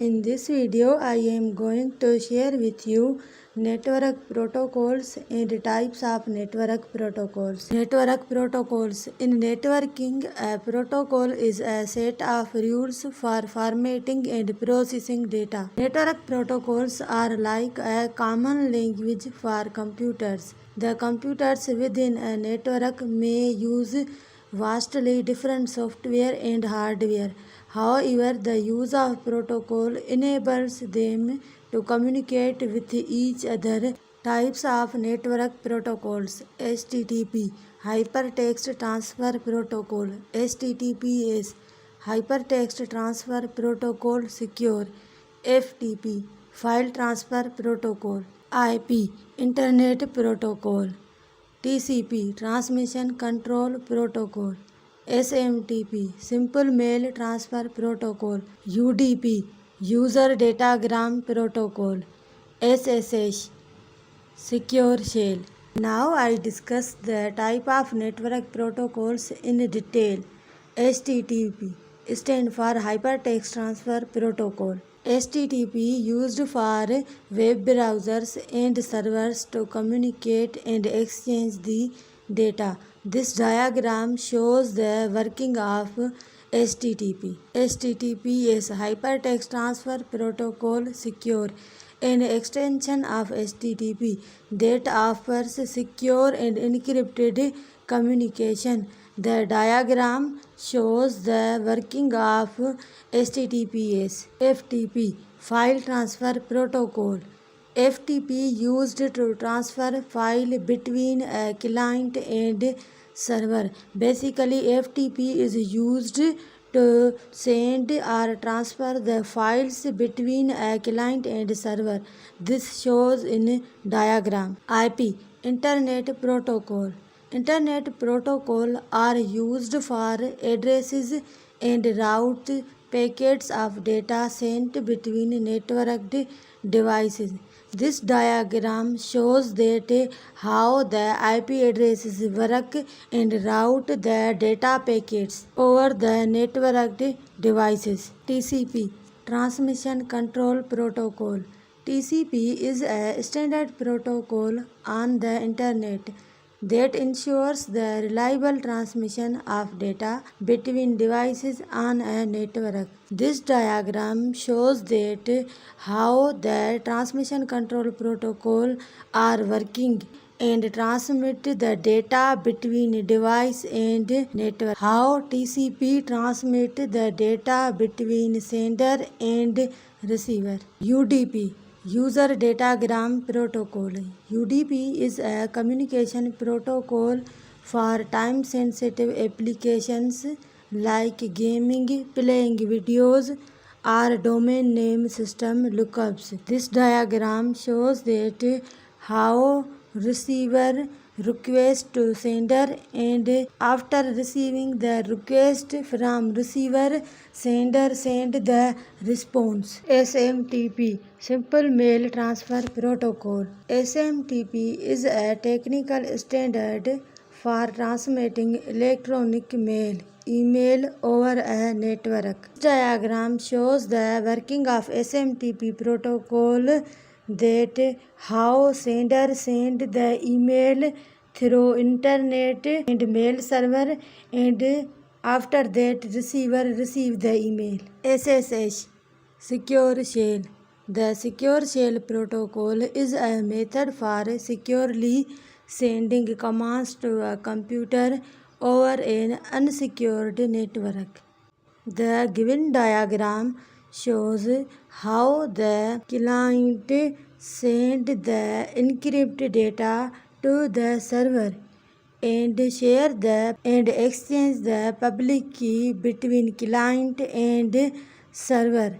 In this video, I am going to share with you network protocols and types of network protocols. Network protocols. In networking, a protocol is a set of rules for formatting and processing data. Network protocols are like a common language for computers. The computers within a network may use vastly different software and hardware. However, the use of protocol enables them to communicate with each other. Types of network protocols: HTTP, Hypertext Transfer Protocol; HTTPS, Hypertext Transfer Protocol Secure; FTP, File Transfer Protocol; IP, Internet Protocol; TCP, Transmission Control Protocol; SMTP, Simple Mail Transfer Protocol; UDP, User Datagram Protocol; SSH, Secure Shell. Now I discuss the type of network protocols in detail. HTTP stands for Hypertext Transfer Protocol. HTTP used for web browsers and servers to communicate and exchange the data. This diagram shows the working of HTTP. HTTPS, Hypertext Transfer Protocol Secure, an extension of HTTP that offers secure and encrypted communication. The diagram shows the working of HTTPS. FTP, File Transfer Protocol. FTP used to transfer file between a client and server. Basically, FTP is used to send or transfer the files between a client and server. This shows in diagram. IP, Internet Protocol. Internet protocol are used for addresses and route packets of data sent between networked devices. This diagram shows that how the IP addresses work and route the data packets over the networked devices. TCP, Transmission Control Protocol. TCP is a standard protocol on the internet that ensures the reliable transmission of data between devices on a network. This diagram shows that how the transmission control protocol are working and transmit the data between device and network. How TCP transmit the data between sender and receiver. UDP, User Datagram Protocol. UDP is a communication protocol for time-sensitive applications like gaming, playing videos, or domain name system lookups. This diagram shows that how receiver request to sender, and after receiving the request from receiver, sender send the response. SMTP, Simple Mail Transfer Protocol. SMTP is a technical standard for transmitting electronic mail, email over a network. This diagram shows the working of SMTP protocol, that how sender send the email through internet and mail server, and after that receiver receive the email. SSH, Secure Shell. The Secure Shell protocol is a method for securely sending commands to a computer over an unsecured network. The given diagram shows how the client send the encrypted data to the server and share the and exchange the public key between client and server.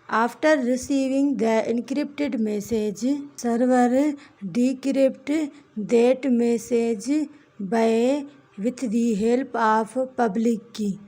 After receiving the encrypted message, server decrypt that message with the help of public key.